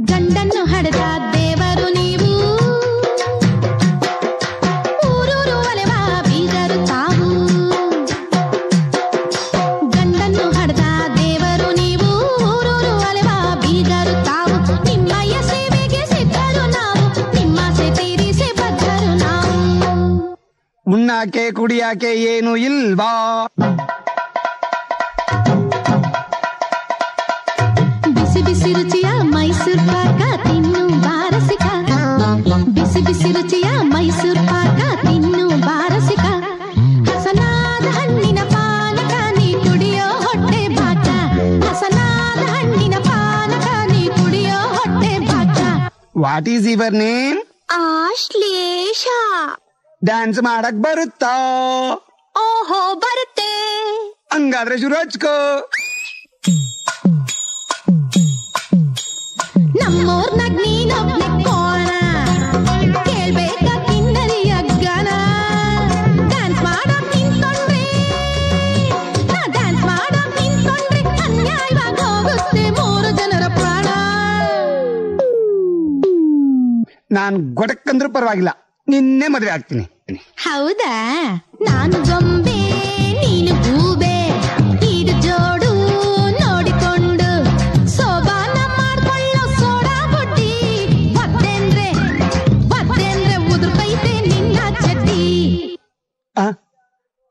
ಗಂಡನ್ನು ಹಡೆದ ದೇವರು ನೀವು, ಊರೂರು ಒಲೆವ ಬೀಗರು ತಾವು. ಗಂಡನ್ನು ಹಡೆದ ದೇವರು ನೀವು, ಊರೂರು ಒಲೆವ ಬೀಗರು ತಾವು. ನಿಮ್ಮಯ್ಯ ಸೇವೆಗೆ ಸಿದ್ಧರು ನಾವು, ನಿಮ್ಮಾಸೆ ತೀರಿಸಿ ಬದ್ಧರು ನಾವು. ಉಣ್ಣಾಕೆ ಕುಡಿಯಾಕೆ ಏನು ಇಲ್ವಾ? ಬಿಸಿ ಬಿಸಿ ರುಚಿಯ ಮೈಸೂರ್ ಪಾಕ ತಿನ್ನು ಬಾರಸಿಕ, ಬಿಸಿ ಬಿಸಿ ರುಚಿಯ ಮೈಸೂರ್ ಪಾಕ ತಿನ್ನು ಬಾರಸಿಕ. ಹಸನಾದ ಹಣ್ಣಿನ ಪಾನಕ ನೀ ಕುಡಿಯೋ ಹೊಟ್ಟೆ ಬಾಕ, ಹಸನಾದ ಹಣ್ಣಿನ ಪಾನಕ ನೀ ಕುಡಿಯೋ ಹೊಟ್ಟೆ ಬಾಕ. What is your name? Ashlesha. Dance ಮಾಡಕ್ ಬರುತ್ತಾ? ಓಹೋ ಬರುತ್ತೆ. ಹಂಗಾದ್ರೆ ಶುರು ಹಚ್ಕೋ. ನಮ್ಮೂರ್ನಾಗ್ ನೀನೊಬ್ನೆ ಕೋಣ, ಕೇಳ್ಬೇಕ ಕಿನ್ನರಿಯ ಗಾನ. ಡ್ಯಾನ್ಸ್ ಮಾಡಕ್ ನಿಂತ್ಕೊಂಡ್ರೆ, ನಾ ಡ್ಯಾನ್ಸ್ ಮಾಡಕ್ ನಿಂತ್ಕೊಂಡ್ರೆ ಅನ್ಯಾಯವಾಗಿ ಹೋಗುತ್ತೆ 3 ಜನರ ಪ್ರಾಣ. ನಾನ್ ಗೊಡಕ್ಕಂದ್ರೂ ಪರವಾಗಿಲ್ಲ, ನಿನ್ನೆ ಮದುವೆ ಆಗ್ತೀನಿ. ಹೌದಾ? ನಾನು ಗೊಂಬೆ ನೀನು ಗೂಬೆ, ಈಡು ಜೋಡು ನೋಡಿಕೊಂಡು ಸೋಬಾನ ಮಾಡ್ಕೊಳ್ಳೋ ಸೋಡಾ ಬುಡ್ಡಿ. ಬದ್ದೆಂದ್ರೆ ಉದುರ್ಕೈತೆ ನಿನ್ನ ಚಡ್ಡಿ.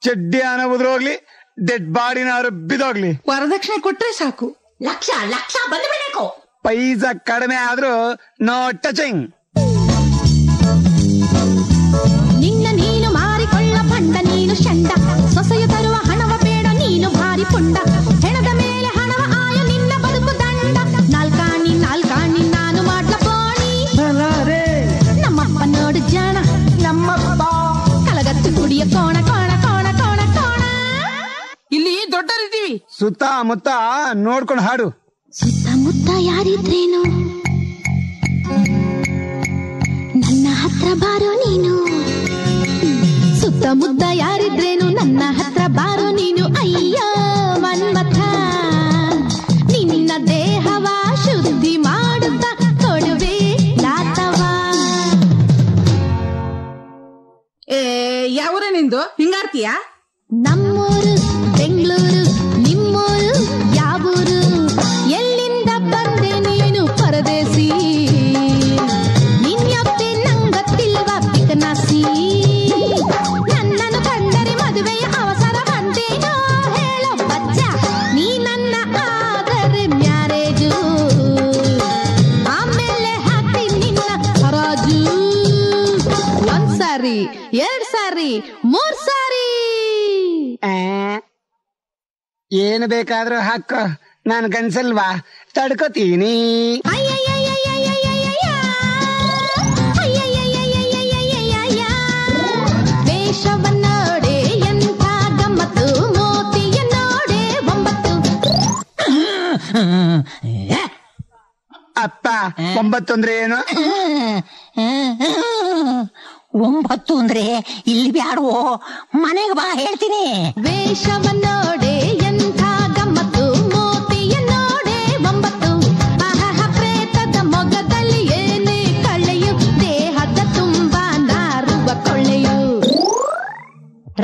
ಚಡ್ಡಿ ಆನ ಉದ್ರೋಗ್ಲಿ, ಡೆಡ್ ಬಾಡಿನಾರು ಬಿದೋಗ್ಲಿ, ವರದಕ್ಷಿಣೆ ಕೊಟ್ರೆ ಸಾಕು. ಲಕ್ಷ ಲಕ್ಷ ಬಂದ್ಬಿಡಬೇಕು. ಪೈಸಾ ಕಡಿಮೆ ಆದ್ರೂ ನೋ ಟಚಿಂಗ್. ನಿನ್ನ ನೀನು ಮಾರಿಕೊಳ್ಳ ಪಂಡ ನೀನು ಶಂಡ, ಸೊಸೆಯು ತರುವ ಹಣವ ಬೇಡ ನೀನು ಭಾರಿ ಪುಂಡ. ಹೆಣದ ಮೇಲೆ ಹಣವ ಆಯ ನಿನ್ನ ಬದುಕು ದಂಡ. ನಾಲ್ಕಾಣಿ ನಾನು ಮಾಡ್ಲ ಬೋಣಿ. ನಮ್ಮಪ್ಪ ನೋಡು ಜಾಣ, ನಮ್ಮಪ್ಪ ಕಲಗತ್ತು ಕುಡಿಯ ಕೋಣ ಕೋಣ ಕೋಣ ಕೋಣ ಕೋಣ. ಇಲ್ಲಿ ದೊಡ್ಡರಿದ್ದೀವಿ. ಸುತ್ತಮುತ್ತ ನೋಡ್ಕೊಂಡು ಹಾಡು. ಸುತ್ತಮುತ್ತ ಯಾರಿದ್ರೇನು ನನ್ನ ಹತ್ರ ಬಾರೋ ನೀನು, ಸುತ್ತಮುತ್ತ ಯಾರಿದ್ರೇನು ನನ್ನ ಹತ್ರ ಬಾರೋ ನೀನು. ಅಯ್ಯ ಮನ್ಮಥ, ನಿನ್ನ ದೇಹವ ಶುದ್ಧಿ ಮಾಡುತ್ತ ಕೊಡುವೆ ಲಾತವ. ಯಾವೂರ ನಿಂದು ಹಿಂಗಾರ್ತೀಯ? ನಮ್ಮೂರು ಬೆಂಗಳೂರು, ನಿಮ್ಮೂರು ಯಾವೂರು? ಎಲ್ಲಿಂದ ಬಂದೆ ನೀನು ಪರದೇಸಿ? ನಿನ್ಯಪ್ಪೆ ನಂಗತ್ತಿಲ್ವ ಪಿಕನಾಸಿ? ನನ್ನನ್ನು ಕಂಡರೆ ಮದುವೆಯ ಅವಸರ ಬಂದೇನೋ ಹೇಳೋ ಬಚ್ಚ. ನೀ ನನ್ನ ಆದರೆ ಮ್ಯಾರೇಜು, ಆಮೇಲೆ ಹಾಕಿ ನಿನ್ನ ಹರಾಜು. 1 ಸಾರಿ 2 ಸಾರಿ 3 ಸಾರಿ. ಏನು ಬೇಕಾದ್ರೂ ಹಾಕೋ, ನಾನ್ ಗನ್ಸಲ್ವಾ, ತಡ್ಕೋತೀನಿ. ವೇಷವನ್ನೋಡೆ ಎಂಥ ಗಮ್ಮತ್ತು, ಮೋತಿಯ ನೋಡೆ 9. ಅಪ್ಪ 9 ಅಂದ್ರೆ ಏನು? 9 ಅಂದ್ರೆ ಇಲ್ಲಿ ಬ್ಯಾಡೋ, ಮನೆಗೆ ಬಾ ಹೇಳ್ತೀನಿ. ವೇಷವನ್ನೋಡೆ ಎಂಥ ಗಮ್ಮತ್ತು, ಮೋತಿಯ ನೋಡೆ 9. ಆಹ ಪ್ರೇತದ ಮೊಗದಲ್ಲಿ ಏನೇ ಕಳ್ಳೆಯು, ದೇಹದ ತುಂಬ ನಾರುವ ಕೊಳ್ಳೆಯು.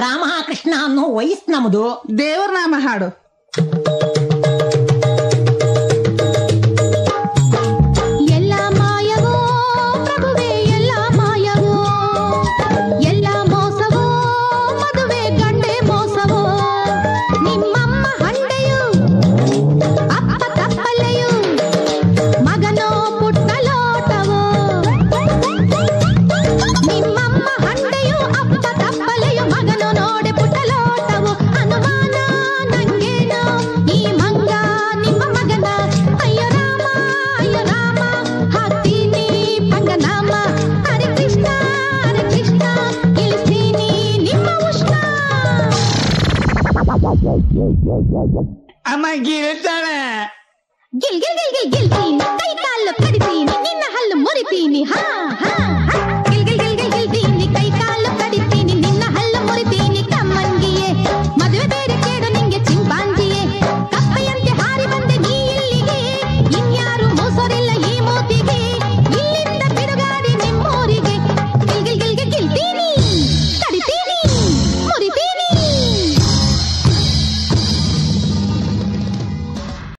ರಾಮಕೃಷ್ಣ ಅನ್ನೋ ವಯಸ್ಸು ನಮ್ದು. ದೇವರ ನಾಮ ಹಾಡು. ಎಲ್ಲ ಮಾಯವೋ ಪ್ರಭುವೇ, ಎಲ್ಲ ಮಾಯವೋ, ಎಲ್ಲ ಮೋಸವೋ ಮದುವೆ ಗಂಡೆ ಮೋಸವೋ. ನಿಮ್ಮಮ್ಮ ಹಂಡೆಯು ಅಪ್ಪ ತಪ್ಪಲೆಯು, ಮಗನೋ ಪುಟ್ಟ ಲೋಟವೋ. ನಿಮ್ಮಮ್ಮ ಹಂಡೆಯು ಅಪ್ಪ ತಪ್ಪಲೆಯು, ಮಗನೋ ನೋಡೆ ಪುಟ್ಟ ಲೋಟವೋ. ಅನುಮಾನ ನಂಗೇನೋ ಈ ಮಂಗ ನಿಮ್ಮ ಮಗನ. ಅಯ್ಯೋ ರಾಮ ಹಾಕ್ತೀನಿ ಪಂಗನಾಮ. ಹರೇ ಕೃಷ್ಣ ಇಳಿಸ್ತೀನಿ ನಿಮ್ಮ ಉಷ್ಣ. ಅಮ್ಮ ಗೀಳ್ತಾಳೆ. ಗಿಲ್ತೀನಿ, ಕೈ ಕಾಲು ಕಡಿತೀನಿ, ನಿನ್ನ ಹಲ್ಲು ಮುರಿತೀನಿ. ಹಾ ಹಾ